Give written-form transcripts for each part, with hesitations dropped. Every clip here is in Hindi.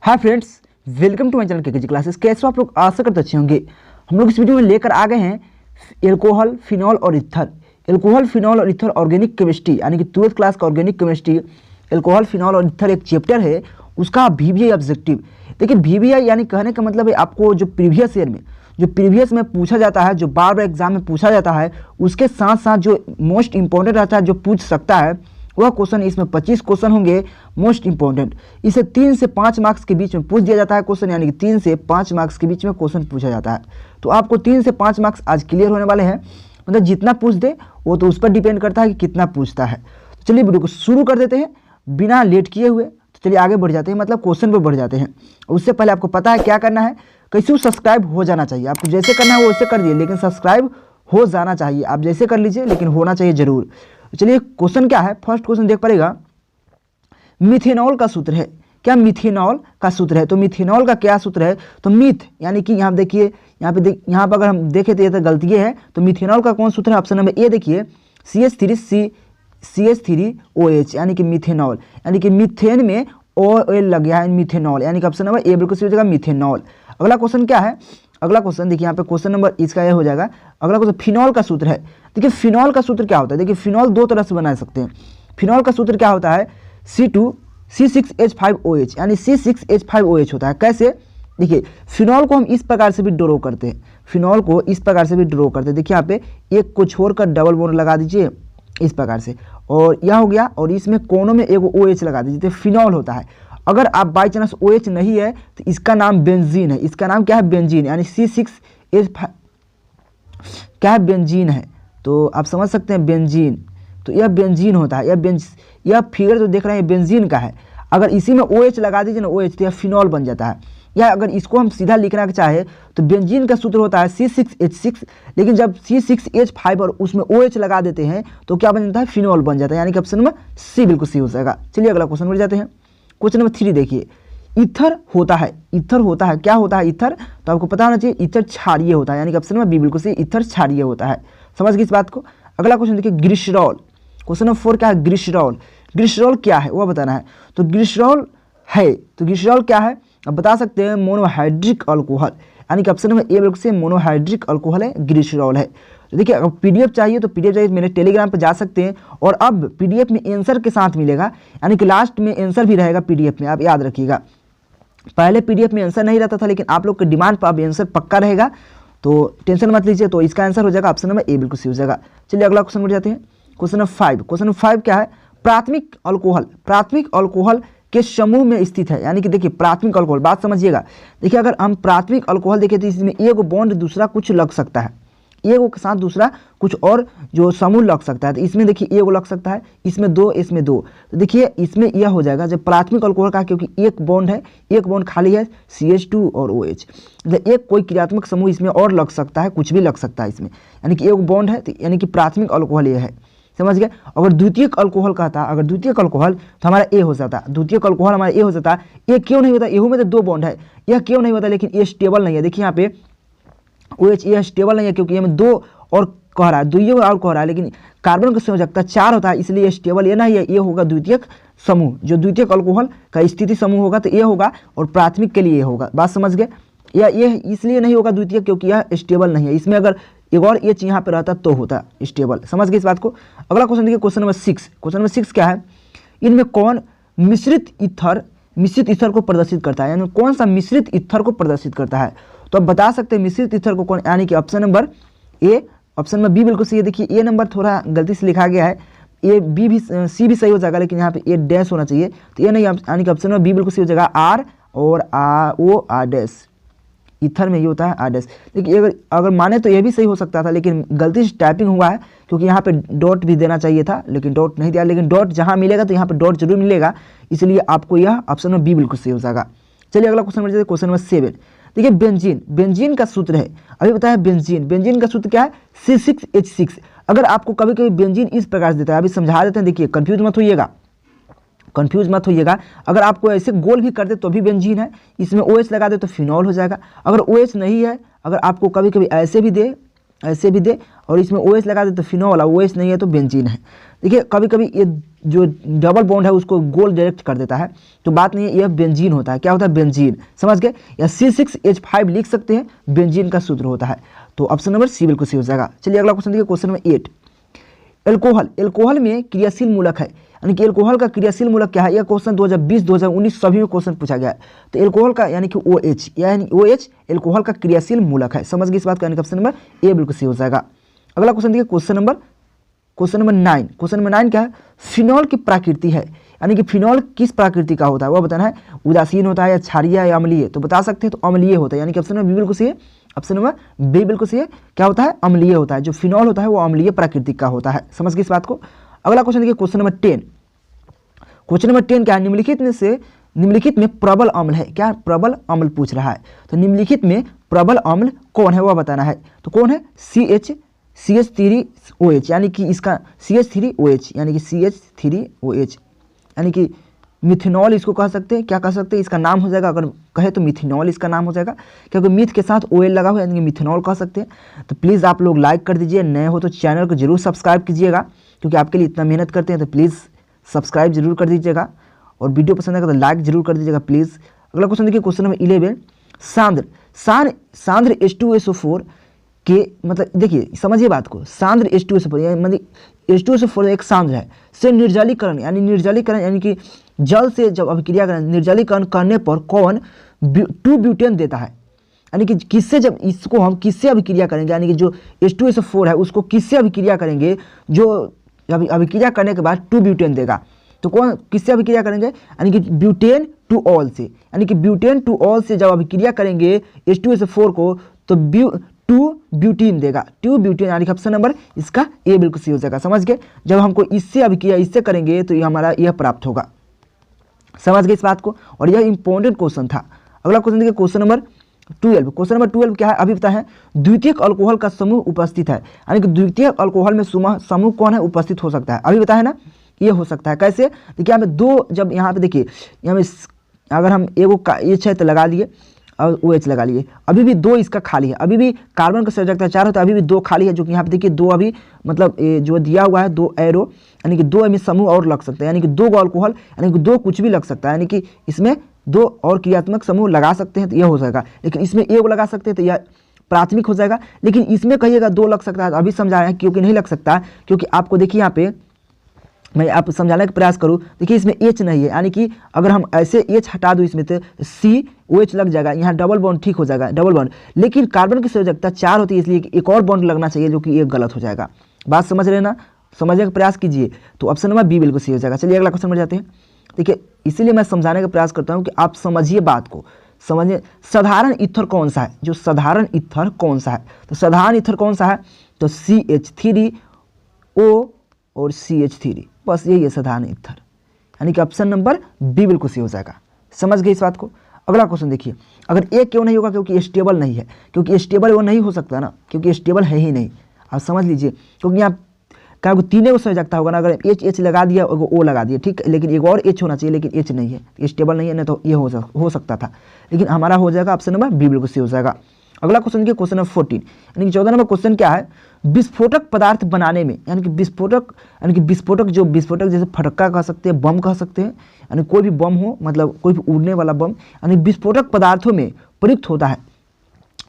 Hi friends, welcome to my channel KKG classes. कैसे हो आप लोग? आशा करते अच्छे होंगे। हम लोग इस वीडियो में लेकर आ गए हैं एल्कोहल, फिनॉल और इथर। एल्कोहल, फिनॉल और इथर ऑर्गेनिक केमिस्ट्री यानी कि 12th क्लास का ऑर्गेनिक केमिस्ट्री। एल्कोहल, फिनॉल और इथर एक चैप्टर है, उसका VBI ऑब्जेक्टिव। देखिए VBI यानी कहने का मतलब है आपको जो प्रीवियस में पूछा जाता है, जो बार बार एग्जाम में पूछा जाता है, उसके साथ साथ जो मोस्ट इंपॉर्टेंट रहता है, जो पूछ सकता है वह क्वेश्चन। इसमें 25 क्वेश्चन होंगे मोस्ट इंपॉर्टेंट। इसे 3 से 5 मार्क्स के बीच में पूछ दिया जाता है क्वेश्चन, यानी कि 3 से 5 मार्क्स के बीच में क्वेश्चन पूछा जाता है। तो आपको 3 से 5 मार्क्स आज क्लियर होने वाले हैं। मतलब जितना पूछ दे वो तो उस पर डिपेंड करता है कि कितना पूछता है। तो चलिए वीडियो को शुरू कर देते हैं बिना लेट किए हुए। तो चलिए आगे बढ़ जाते हैं, मतलब क्वेश्चन पर बढ़ जाते हैं। उससे पहले आपको पता है क्या करना है, कैसे सब्सक्राइब हो जाना चाहिए। आपको जैसे करना है वो वैसे कर दिए, लेकिन सब्सक्राइब हो जाना चाहिए। आप जैसे कर लीजिए लेकिन होना चाहिए जरूर। चलिए क्वेश्चन क्या है, फर्स्ट क्वेश्चन देख पड़ेगा। मिथेनॉल का सूत्र है। क्या मिथेनॉल का सूत्र है? तो मिथेनॉल का क्या सूत्र है? तो मिथ यानी कि यहाँ देखिए, यहाँ पर अगर हम देखें तो ये तो गलती है। तो मिथेनॉल का कौन सूत्र है? ऑप्शन नंबर ए देखिए, CH3OH यानी कि मिथेनॉल, यानी कि मिथेन में OL लग गया है, मिथेनॉल, यानी कि ऑप्शन नंबर ए बिल्कुल सही हो जाएगा, मिथेनॉल। अगला क्वेश्चन क्या है? अगला क्वेश्चन देखिए, यहाँ पे क्वेश्चन नंबर इसका यह हो जाएगा। अगला क्वेश्चन फिनॉल का सूत्र है। देखिए फिनॉल का सूत्र क्या होता है? देखिए फिनॉल दो तरह से बना सकते हैं। फिनॉल का सूत्र क्या होता है? C2C6H5OH यानी C6H5OH होता है। कैसे? देखिए फिनॉल को हम इस प्रकार से भी ड्रॉ करते हैं, फिनॉल को इस प्रकार से भी ड्रॉ करते हैं। देखिए यहाँ पे एक को छोड़कर डबल बॉन्ड लगा दीजिए इस प्रकार से, और यह हो गया, और इसमें कोनों में एक OH लगा दीजिए, तो फिनॉल होता है। अगर आप बाई चांस OH नहीं है तो इसका नाम बेंजीन है। इसका नाम क्या है? बेंजीन, यानी C6H5 क्या है? बेंजीन है। तो आप समझ सकते हैं बेंजीन, तो यह बेंजीन होता है। यह फिगर जो देख रहे हैं बेंजीन का है। अगर इसी में OH लगा दीजिए ना, OH, तो यह फिनॉल बन जाता है। या अगर इसको हम सीधा लिखना चाहे तो बेंजीन का सूत्र होता है C6H6, लेकिन जब C6H5 और उसमें OH लगा देते हैं तो क्या बन जाता है? फिनॉल बन जाता है, यानी कि ऑप्शन नंबर सी बिल्कुल सही हो जाएगा। चलिए अगला क्वेश्चन बढ़ जाते हैं। क्वेश्चन नंबर 3 देखिए, ईथर होता है। ईथर होता है, क्या होता है ईथर? तो आपको पता होना चाहिए, ईथर क्षारीय होता है, यानी कि ऑप्शन नंबर बी बिल्कुल सही, ईथर क्षारीय होता है। समझ गए इस बात को? अगला क्वेश्चन देखिए, ग्लिसरॉल। क्वेश्चन नंबर 4 क्या है? ग्लिसरॉल। ग्लिसरॉल क्या है वह बताना है। तो ग्लिसरॉल है, तो ग्लिसरॉल क्या है अब बता सकते हैं? मोनोहाइड्रिक अल्कोहल, यानी कि ऑप्शन नंबर ए बिल्कुल से मोनोहाइड्रिक अल्कोहल है, ग्लिसरॉल है। तो देखिए अगर PDF चाहिए तो PDF चाहिए मेरे टेलीग्राम पर जा सकते हैं, और अब PDF में आंसर के साथ मिलेगा, यानी कि लास्ट में आंसर भी रहेगा PDF में, आप याद रखिएगा। पहले PDF में आंसर नहीं रहता था, लेकिन आप लोग के डिमांड पर अब आंसर पक्का रहेगा, तो टेंशन मत लीजिए। तो इसका आंसर हो जाएगा ऑप्शन नंबर ए बिल्कुल सही हो जाएगा। चलिए अगला क्वेश्चन बढ़ जाते हैं। Question number 5। क्वेश्चन नंबर 5 क्या है? प्राथमिक अल्कोहल। प्राथमिक अल्कोहल के समूह में स्थित है, यानी कि देखिए प्राथमिक अल्कोहल, बात समझिएगा। देखिए अगर हम प्राथमिक अल्कोहल देखें तो इसमें एक बॉन्ड दूसरा कुछ लग सकता है, एक के साथ दूसरा कुछ और जो समूह लग सकता है। तो इसमें देखिए एक लग सकता है, इसमें 2, इसमें 2। तो देखिए इसमें यह हो जाएगा जब प्राथमिक अल्कोहल का, क्योंकि एक बॉन्ड है, एक बॉन्ड खाली है, CH2 और OH। मतलब एक कोई क्रियात्मक समूह इसमें और लग सकता है, कुछ भी लग सकता है इसमें, यानी कि एक बॉन्ड है, तो यानी कि प्राथमिक अल्कोहल यह है। समझ गए? अगर द्वितीयक अल्कोहल कहता, अगर द्वितीयक अल्कोहल तो हमारा ए हो जाता, द्वितीयक अल्कोहल हमारा ए हो जाता। ये क्यों नहीं होता? एहू में तो 2 बॉन्ड है, यह क्यों नहीं होता? लेकिन ये स्टेबल नहीं है। देखिए यहाँ पे OH यह स्टेबल नहीं है, क्योंकि ये में 2 और कह रहा है, 2 और कह रहा है, लेकिन कार्बन का संयोजकता 4 होता है, इसलिए ये स्टेबल ये नहीं है। ये होगा द्वितीयक समूह, जो द्वितीयक अल्कोहल का स्थिति समूह होगा तो ये होगा, और प्राथमिक के लिए ये होगा। बात समझ गए? या ये इसलिए नहीं होगा द्वितीयक क्योंकि यह स्टेबल नहीं है। इसमें अगर एक और H यहाँ पे रहता तो होता स्टेबल। समझ गए इस बात को? अगला क्वेश्चन देखिए, क्वेश्चन नंबर 6। क्वेश्चन नंबर 6 क्या है? इनमें कौन मिश्रित ईथर को प्रदर्शित करता है, यानी कौन सा मिश्रित ईथर को प्रदर्शित करता है? तो आप बता सकते हैं मिश्रित ईथर को कौन, यानी कि option number A, option number B बिल्कुल सही है। देखिए ए नंबर थोड़ा गलती से लिखा गया है, ए बी भी सी भी सही हो जाएगा, लेकिन यहाँ पे ए डैश होना चाहिए, तो ये नहीं, यानी कि ऑप्शन नंबर बी बिल्कुल सही हो जाएगा। आर और आर डैश, ईथर में ये होता है आर डैश। देखिए अगर माने तो ये भी सही हो सकता था, लेकिन गलती से टाइपिंग हुआ है, क्योंकि यहाँ पे डॉट भी देना चाहिए था, लेकिन डॉट नहीं दिया। लेकिन डॉट जहाँ मिलेगा तो यहाँ पे डॉट जरूर मिलेगा, इसलिए आपको यह ऑप्शन नंबर बी बिल्कुल सही हो जाएगा। चलिए अगला क्वेश्चन बढ़ जाते हैं, क्वेश्चन नंबर 7। देखिए बेंजीन, बेंजीन का सूत्र है, अभी बताया बेंजीन, बेंजीन का सूत्र क्या है? C6H6। अगर आपको कभी कभी बेंजीन इस प्रकार से देता है, अभी समझा देते हैं, देखिए कंफ्यूज मत होइएगा, कंफ्यूज मत होइएगा। अगर आपको ऐसे गोल भी कर दे तो भी बेंजीन है, इसमें OH लगा दे तो फिनॉल हो जाएगा। अगर OH नहीं है, अगर आपको कभी कभी ऐसे भी दे और इसमें OH लगा दे तो फिनॉल, और OH नहीं है तो बेंजीन है। देखिए कभी कभी ये जो डबल बॉन्ड है उसको गोल डायरेक्ट कर देता है, तो बात नहीं है, यह बेंजीन होता है। क्या होता है? बेंजीन, समझ गए? या C6H5 लिख सकते हैं, बेंजीन का सूत्र होता है। तो ऑप्शन नंबर सी बिल्कुल सही हो जाएगा। चलिए अगला क्वेश्चन देखिए, क्वेश्चन नंबर 8। एल्कोहल, एल्कोहल में क्रियाशील मूलक है, यानी कि एल्कोहल का क्रियाशील मूलक क्या है? यह क्वेश्चन 2020 2019 सभी में क्वेश्चन पूछा गया है। तो एल्कोहल का यानी कि OH, यानी OH एल्कोहल का क्रियाशील मूलक है। समझ गए इस बात का? यानी कि ऑप्शन नंबर ए बिल्कुल सही हो जाएगा। अगला क्वेश्चन देखिए, क्वेश्चन नंबर 9। क्वेश्चन नंबर 9 क्या है? फिनॉल की प्रकृति है, यानी कि फिनॉल किस प्रकृति का होता है वह बताना है। उदासीन होता है या क्षारीय या अम्लीय? तो बता सकते हैं, तो अम्लीय होता है, यानी कि ऑप्शन नंबर बी बिल्कुल सही है। ऑप्शन नंबर बी बिल्कुल सही है। क्या होता है? अम्लीय होता है। जो फिनॉल होता है वो अम्लीय प्रकृति का होता है। समझ गए इस बात को? अगला क्वेश्चन देखिए, क्वेश्चन नंबर 10। क्वेश्चन नंबर 10 क्या है? निम्नलिखित में प्रबल अम्ल है। क्या? प्रबल अम्ल पूछ रहा है। तो निम्नलिखित में प्रबल अम्ल कौन है वह बताना है। तो कौन है? CH3OH, यानी कि इसका CH3OH, यानी कि CH3OH, यानी कि मिथेनॉल इसको कह सकते हैं। क्या कह सकते हैं? इसका नाम हो जाएगा, अगर कहे तो मिथेनॉल इसका नाम हो जाएगा, क्योंकि मिथ के साथ OL लगा हुआ है, यानी कि मिथेनॉल कह सकते हैं। तो प्लीज़ आप लोग लाइक कर दीजिए, नए हो तो चैनल को जरूर सब्सक्राइब कीजिएगा, क्योंकि आपके लिए इतना मेहनत करते हैं। तो प्लीज़ सब्सक्राइब जरूर कर दीजिएगा, और वीडियो पसंद आएगा तो लाइक जरूर कर दीजिएगा प्लीज़। अगला क्वेश्चन देखिए, क्वेश्चन नंबर 11। सांद्र H2SO4 के, मतलब देखिए समझिए बात को, सांद्र H2SO4 मतलब H2SO4 एक सांद्र है, से निर्जलीकरण यानी कि जल से जब अभिक्रिया करें, निर्जलीकरण करने पर कौन 2 ब्यूटेन देता है, यानी कि किससे, जब इसको हम किससे अभिक्रिया करेंगे, यानी कि जो H2SO4 है उसको किससे अभिक्रिया करेंगे, जो अभिक्रिया करने के बाद 2 ब्यूटेन देगा। तो कौन किससे अभिक्रिया करेंगे? यानी कि ब्यूटेन टू ऑल से, यानी कि ब्यूटेन टू ऑल से जब अभिक्रिया करेंगे H2SO4 को, तो 2 ब्यूटीन देगा। 2 ब्यूटीन, यानी कि ऑप्शन नंबर इसका ए बिल्कुल सही हो जाएगा। समझ गए? जब हमको इससे अभिक्रिया इससे करेंगे तो ये हमारा यह प्राप्त होगा। समझ गए इस बात को? और यह इंपॉर्टेंट क्वेश्चन था। अगला क्वेश्चन देखिए, क्वेश्चन नंबर 12। क्वेश्चन नंबर 12 क्या है? अभी पता है, द्वितीयक अल्कोहल का समूह उपस्थित है, यानी कि द्वितीयक अल्कोहल में समूह कौन है उपस्थित हो सकता है? अभी बताया ना, ये हो सकता है। कैसे? देखिए यहाँ पे 2, जब यहाँ पे देखिए यहाँ पे अगर हम एगो का H है तो लगा लिए और OH लगा लिए, अभी भी 2 इसका खाली है, अभी भी कार्बन का संयोजकता 4 होता है, अभी भी 2 खाली है, जो कि यहाँ पे देखिए 2 अभी मतलब जो दिया हुआ है 2 एरो, यानी कि 2 में समूह और लग सकता है, यानी कि 2 अल्कोहल, यानी कि 2 कुछ भी लग सकता है, यानी कि इसमें 2 और क्रियात्मक समूह लगा सकते हैं तो यह हो जाएगा। लेकिन इसमें एगो लगा सकते हैं तो यह प्राथमिक हो जाएगा। लेकिन इसमें कहिएगा 2 लग सकता है, अभी समझा रहे हैं क्योंकि नहीं लग सकता, क्योंकि आपको देखिए यहाँ पे मैं आप समझाने का प्रयास करूँ। देखिए इसमें H नहीं है, यानी कि अगर हम ऐसे H हटा दूँ इसमें तो COH लग जाएगा, यहाँ डबल बॉन्ड ठीक हो जाएगा, डबल बॉन्ड। लेकिन कार्बन की संयोजकता 4 होती है, इसलिए एक और बॉन्ड लगना चाहिए, जो कि ये गलत हो जाएगा। बात समझ रहे हैं ना? समझने का प्रयास कीजिए। तो ऑप्शन नंबर बी बिल्कुल सही हो जाएगा। चलिए अगला क्वेश्चन में जाते हैं। देखिए इसीलिए मैं समझाने का प्रयास करता हूँ कि आप समझिए बात को, समझिए। साधारण ईथर कौन सा है? जो साधारण ईथर कौन सा है? तो साधारण ईथर कौन सा है? तो CH3O और CH3, बस यही है साधारण ईथर, यानी कि ऑप्शन नंबर बी बिल्कुल सही हो जाएगा। समझ गए इस बात को? अगला क्वेश्चन देखिए, अगर ए क्यों नहीं होगा? क्योंकि स्टेबल नहीं है, क्योंकि स्टेबल वो नहीं हो सकता ना, क्योंकि स्टेबल है ही नहीं। आप समझ लीजिए, क्योंकि यहाँ क्या तीनों को संयोजकता होगा ना, अगर H लगा दिया और O लगा दिया, ठीक, लेकिन एक और H होना चाहिए, लेकिन H नहीं है, स्टेबल नहीं है ना, तो ये हो सकता था, लेकिन हमारा हो जाएगा ऑप्शन नंबर बी बिल्कुल सही हो जाएगा। अगला क्वेश्चन देखिए, क्वेश्चन नंबर 14, यानी कि 14 नंबर क्वेश्चन क्या है? विस्फोटक पदार्थ बनाने में, यानी कि विस्फोटक जो विस्फोटक जैसे फटक्का कह सकते हैं, बम कह सकते हैं, यानी कोई भी बम हो, मतलब कोई भी उड़ने वाला बम, यानी विस्फोटक पदार्थों में प्रयुक्त होता है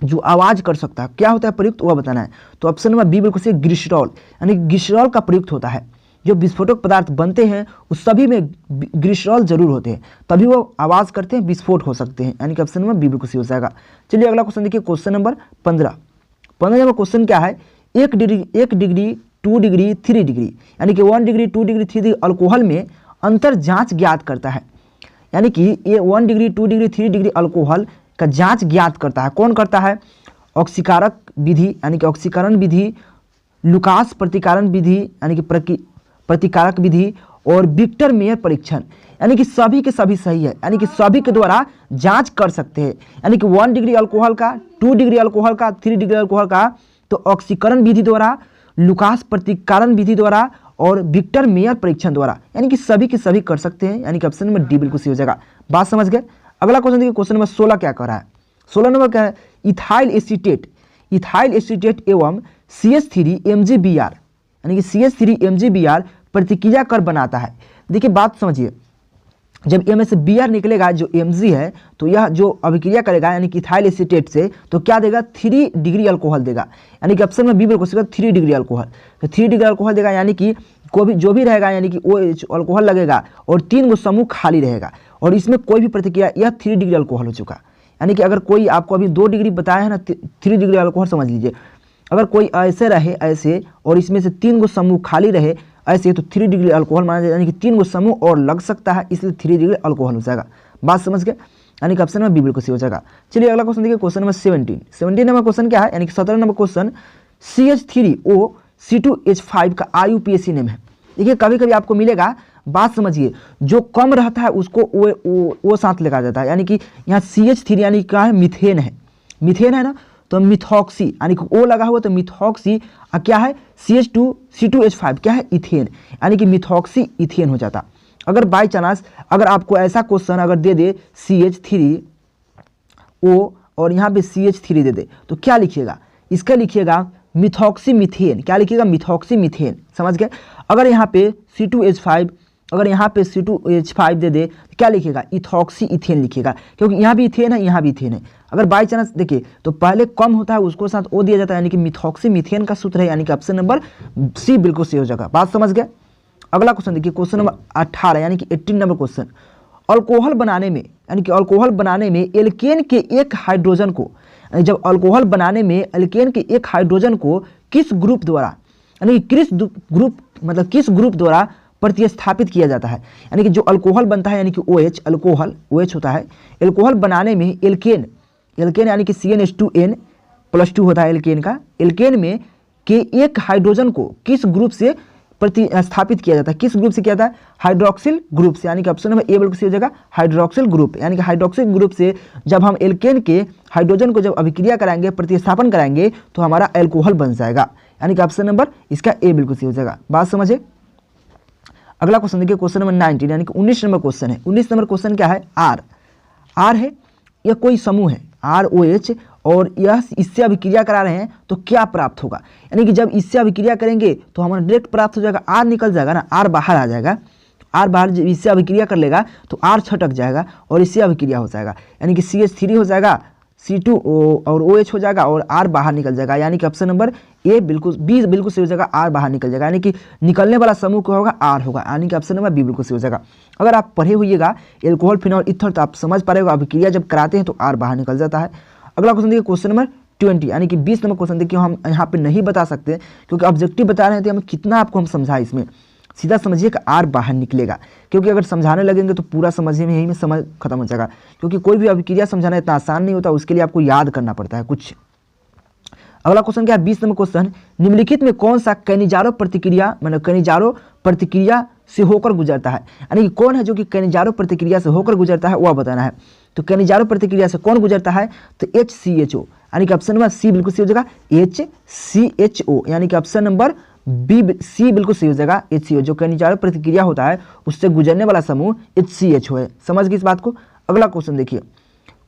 जो आवाज़ कर सकता है। क्या होता है प्रयुक्त, वह बताना है। तो ऑप्शन नंबर बी बिल्कुल सही, ग्लिसरॉल, यानी ग्लिसरॉल का प्रयुक्त होता है। जो विस्फोटक पदार्थ बनते हैं उस सभी में ग्लिसरॉल जरूर होते हैं, तभी वो आवाज़ करते हैं, विस्फोट हो सकते हैं, यानी कि ऑप्शन नंबर बी बिल्कुल सही हो जाएगा। चलिए अगला क्वेश्चन देखिए, क्वेश्चन नंबर 15 नंबर क्वेश्चन क्या है? 1 डिग्री 2 डिग्री 3 डिग्री, यानी कि 1 डिग्री 2 डिग्री 3 डिग्री अल्कोहल में अंतर जांच ज्ञात करता है, यानी कि ये 1 डिग्री 2 डिग्री 3 डिग्री अल्कोहल का जांच ज्ञात करता है। कौन करता है? ऑक्सीकारक विधि, यानी कि ऑक्सीकरण विधि, लुकास प्रतिकारक विधि, यानी कि प्रतिकारक विधि, और विक्टर मेयर परीक्षण, यानी कि सभी के सभी सही है, यानी कि सभी के द्वारा जांच कर सकते हैं, यानी कि 1 डिग्री अल्कोहल का, 2 डिग्री अल्कोहल का, 3 डिग्री अल्कोहल का, तो ऑक्सीकरण विधि द्वारा, लुकास प्रतिकारक विधि द्वारा और विक्टर मेयर परीक्षण द्वारा, यानी कि सभी के सभी कर सकते हैं, यानी कि ऑप्शन नंबर डी बिल्कुल सही हो जाएगा। बात समझ गए? अगला क्वेश्चन देखिए, क्वेश्चन नंबर 16 क्या कह रहा है? 16 नंबर क्या है? इथाइल एसीटेट एवं CH3MgBr यानी कि CH3MgBr प्रतिक्रिया कर बनाता है। देखिए बात समझिए, जब M से Br निकलेगा जो Mg है तो यह जो अभिक्रिया करेगा यानी कि इथाइल एसीटेट से तो क्या देगा 3 डिग्री अल्कोहल देगा, यानी कि ऑप्शन में बी बिल्कुल सही 3 डिग्री अल्कोहल। तो 3 डिग्री अल्कोहल देगा यानी कि कोई भी जो भी रहेगा यानी कि OH अल्कोहल लगेगा और 3 गो समूह खाली रहेगा और इसमें कोई भी प्रतिक्रिया, यह 3 डिग्री अल्कोहल हो चुका। यानी कि अगर कोई आपको अभी 2 डिग्री बताया है ना 3 डिग्री अल्कोहल समझ लीजिए, अगर कोई ऐसे रहे ऐसे और इसमें से 3 गो समूह खाली रहे ऐसे तो 3 डिग्री अल्कोहल माना जाए, यानी कि 3 गो समूह और लग सकता है इसलिए 3 डिग्री अल्कोहल हो जाएगा। बात समझ गए, यानी कि ऑप्शन में बी बिल्कुल सही हो जाएगा। चलिए अगला क्वेश्चन देखिए, क्वेश्चन नंबर 17 नंबर क्वेश्चन क्या है, यानी कि 17 नंबर क्वेश्चन CH3OC2H5 का IUPAC नेम है। देखिए कभी कभी आपको मिलेगा, बात समझिए, जो कम रहता है उसको ओ साथ लेकर जाता है, यानी कि यहाँ CH3 यानी क्या है, मीथेन है, मीथेन है ना, तो मिथॉक्सी यानी कि ओ लगा हुआ तो मिथॉक्सी क्या है CH2C2H5 क्या है, इथेन, यानी कि मिथॉक्सी इथेन हो जाता। अगर बाय चांस अगर आपको ऐसा क्वेश्चन अगर दे दे CH3O और यहाँ पे CH3 दे दे तो क्या लिखिएगा, इसका लिखिएगा मिथॉक्सी मीथेन, क्या लिखिएगा, मिथॉक्सी मीथेन, समझ गए। अगर यहाँ पे C2H5 अगर यहाँ पे C2H5 दे दे तो क्या लिखिएगा, इथॉक्सी इथेन लिखिएगा, क्योंकि यहाँ भी इथेन है यहाँ भी इथेन है। अगर बाई चांस देखिए तो पहले कम होता है उसको साथ ओ दिया जाता है, यानी कि मिथॉक्सी मीथेन का सूत्र है, यानी कि ऑप्शन नंबर सी बिल्कुल सही हो जाएगा। बात समझ गए। अगला क्वेश्चन देखिए, क्वेश्चन नंबर 18 यानी कि 18 नंबर क्वेश्चन, अल्कोहल बनाने में यानी कि अल्कोहल बनाने में एल्केन के एक हाइड्रोजन को, जब अल्कोहल बनाने में एल्केन के एक हाइड्रोजन को किस ग्रुप द्वारा यानी कि किस ग्रुप द्वारा प्रतिस्थापित किया जाता है, यानी कि जो अल्कोहल बनता है यानी कि OH अल्कोहल OH होता है, अल्कोहल बनाने में एल्केन यानी कि CnH2n+2 होता है एल्केन का, एल्केन में के एक हाइड्रोजन को किस ग्रुप से प्रतिस्थापित किया जाता है, किस ग्रुप से किया जाता है, हाइड्रोक्सिल ग्रुप से, यानी कि ऑप्शन नंबर ए बिल्कुल सही हो जाएगा, हाइड्रोक्सिल ग्रुप, यानी कि हाइड्रोक्सिल ग्रुप से जब हम एल्केन के हाइड्रोजन को जब अभिक्रिया कराएंगे प्रतिस्थापन कराएंगे तो हमारा अल्कोहल बन जाएगा, यानी कि ऑप्शन नंबर इसका ए बिल्कुल सही हो जाएगा। बात समझे। अगला क्वेश्चन देखिए, क्वेश्चन नंबर 19 यानी कि 19 नंबर क्वेश्चन है। 19 नंबर क्वेश्चन क्या है, आर है, यह कोई समूह है ROH और यह इससे अभिक्रिया करा रहे हैं तो क्या प्राप्त होगा, यानी कि जब इससे अभिक्रिया करेंगे तो हमारा डायरेक्ट प्राप्त हो जाएगा, R निकल जाएगा ना, R बाहर आ जाएगा, R बाहर जब इससे अभिक्रिया कर लेगा तो R छटक जाएगा और इससे अभिक्रिया हो जाएगा, यानी कि CH3 हो जाएगा, C2 और OH हो जाएगा और R बाहर निकल जाएगा, यानी कि ऑप्शन नंबर ए बिल्कुल बी बिल्कुल सही हो जाएगा, R बाहर निकल जाएगा, यानी कि निकलने वाला समूह क्या होगा, R होगा, यानी कि ऑप्शन नंबर बी बिल्कुल सही हो जाएगा। अगर आप पढ़े होइएगा एल्कोहल फिनॉल ईथर तो आप समझ पा रहे हो अभिक्रिया जब कराते हैं तो R बाहर निकल जाता है। अगला क्वेश्चन देखिए, क्वेश्चन नंबर 20 यानी कि 20 नंबर क्वेश्चन देखिए, हम यहाँ पे नहीं बता सकते क्योंकि ऑब्जेक्टिव बता रहे थे, हमें कितना आपको हम समझाए, इसमें सीधा समझिए कि R बाहर निकलेगा, क्योंकि अगर समझाने लगेंगे तो पूरा समझने में यही में समझ खत्म हो जाएगा, क्योंकि कोई भी अभिक्रिया समझाना इतना आसान नहीं होता, उसके लिए आपको याद करना पड़ता है कुछ। अगला क्वेश्चन क्या है, 20 नंबर क्वेश्चन, निम्नलिखित में कौन सा कैनिजारो प्रतिक्रिया मतलब कैनिजारो प्रतिक्रिया से होकर गुजरता है, यानी कि कौन है जो कि कैनिजारो प्रतिक्रिया से होकर गुजरता है वह बताना है। तो कैनिजारो प्रतिक्रिया से कौन गुजरता है, तो HCHO, यानी कि ऑप्शन नंबर सी बिल्कुल सही हो जाएगा, HCHO, यानी कि ऑप्शन नंबर सी बिल्कुल सही हो जाएगा, HCO, जो कैनिजारो प्रतिक्रिया होता है उससे गुजरने वाला समूह HCHO है। समझ गए इस बात को। अगला क्वेश्चन देखिए,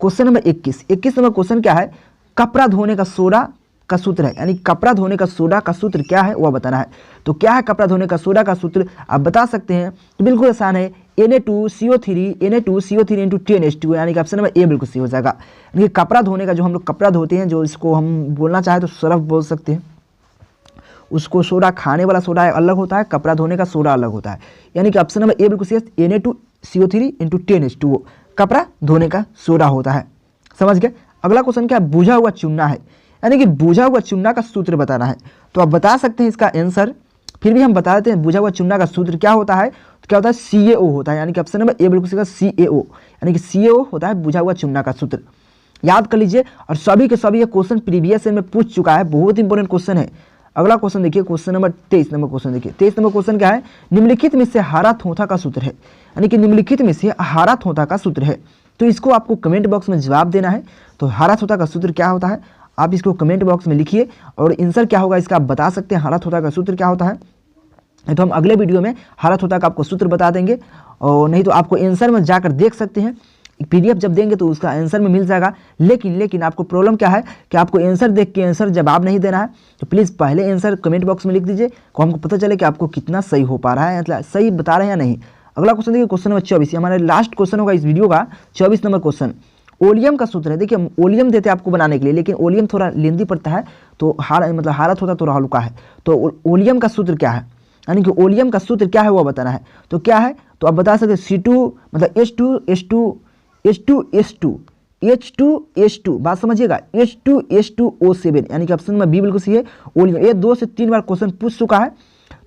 क्वेश्चन नंबर 21 नंबर क्वेश्चन क्या है, कपड़ा धोने का सोडा का सूत्र है, यानी कपड़ा धोने का सोडा का सूत्र क्या है वह बताना है। तो क्या है कपड़ा धोने का सोडा का सूत्र, आप बता सकते हैं, तो बिल्कुल आसान है, Na2CO3 इंटू 10H2, यानी कि ऑप्शन नंबर ए बिल्कुल सही हो जाएगा। यानी कि कपड़ा धोने का जो हम लोग कपड़ा धोते हैं, जो इसको हम बोलना चाहे तो सरफ बोल सकते हैं, उसको सोडा खाने वाला सोडा अलग होता है, कपड़ा धोने का सोडा अलग होता है, यानी कि ऑप्शन नंबर ए बिल्कुल सही है, Na2CO3 इंटू 10H2 कपड़ा धोने का सोडा होता है। समझ गए। अगला क्वेश्चन क्या है, बुझा हुआ चूना है, यानी कि बुझा हुआ चूना का सूत्र बताना है। तो आप बता सकते हैं इसका आंसर, फिर भी हम बता देते हैं बुझा हुआ चूना का सूत्र क्या होता है, तो क्या होता है CaO होता है, यानी कि ऑप्शन नंबर ए बिल्कुल सही है, CaO, यानी कि CaO होता है बुझा हुआ चूना का सूत्र। याद कर लीजिए, और सभी के सभी ये क्वेश्चन प्रीवियस में पूछ चुका है, बहुत इंपॉर्टेंट क्वेश्चन है। अगला क्वेश्चन देखिए, क्वेश्चन नंबर 23 नंबर क्वेश्चन देखिए, 23 नंबर क्वेश्चन क्या है, निम्नलिखित में से हरा थोथा का सूत्र है, यानी कि निम्नलिखित में से हरा थोथा का सूत्र है। तो इसको आपको कमेंट बॉक्स में जवाब देना है। तो हरा थोथा का सूत्र क्या होता है आप इसको कमेंट बॉक्स में लिखिए, और आंसर क्या होगा इसका आप बता सकते हैं, हरा थोथा का सूत्र क्या होता है। तो हम अगले वीडियो में हरा थोथा का आपको सूत्र बता देंगे, और नहीं तो आपको आंसर में जाकर देख सकते हैं, PDF जब देंगे तो उसका आंसर में मिल जाएगा। लेकिन आपको प्रॉब्लम क्या है कि आपको आंसर देख के आंसर जवाब नहीं देना है। तो प्लीज़ पहले आंसर कमेंट बॉक्स में लिख दीजिए को हमको पता चले कि आपको कितना सही हो पा रहा है, मतलब सही बता रहे हैं या नहीं। अगला क्वेश्चन देखिए, क्वेश्चन नंबर 24, हमारा लास्ट क्वेश्चन होगा इस वीडियो का, 24 नंबर क्वेश्चन। ओलियम का सूत्र है। देखिए हम ओलियम देते हैं आपको बनाने के लिए, लेकिन ओलियम थोड़ा लेंदी पड़ता है, तो हारत होता थोड़ा हल्का है। तो ओलियम का सूत्र क्या है, यानी कि ओलियम का सूत्र क्या है वो बताना है। तो क्या है, तो आप बता सकते हैं C2 मतलब H2 बात समझिएगा, H2SO7, यानी कि ऑप्शन नंबर बी बिल्कुल सही है, ओलियम। ये 2 से 3 बार क्वेश्चन पूछ चुका है,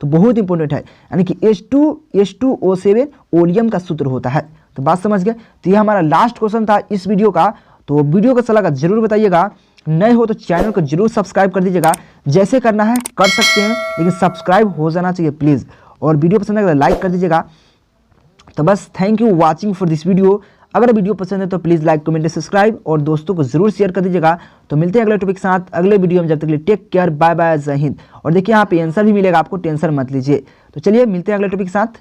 तो बहुत इंपॉर्टेंट है, यानी कि H2SO7 ओलियम का सूत्र होता है। तो बात समझ गए। तो ये हमारा लास्ट क्वेश्चन था इस वीडियो का। तो वीडियो कैसा लगा जरूर बताइएगा, नए हो तो चैनल को जरूर सब्सक्राइब कर दीजिएगा। जैसे करना है कर सकते हैं, लेकिन सब्सक्राइब हो जाना चाहिए प्लीज़, और वीडियो पसंद है तो लाइक कर दीजिएगा। तो बस thank you watching for this video. अगर वीडियो पसंद है तो प्लीज़ लाइक कमेंट सब्सक्राइब और दोस्तों को जरूर शेयर कर दीजिएगा। तो मिलते हैं अगले टॉपिक के साथ अगले वीडियो में, जब तक के लिए टेक केयर, बाय बाय, जय हिंद। और देखिए यहाँ पे आंसर भी मिलेगा आपको, टेंशन मत लीजिए। तो चलिए मिलते हैं अगले टॉपिक के साथ।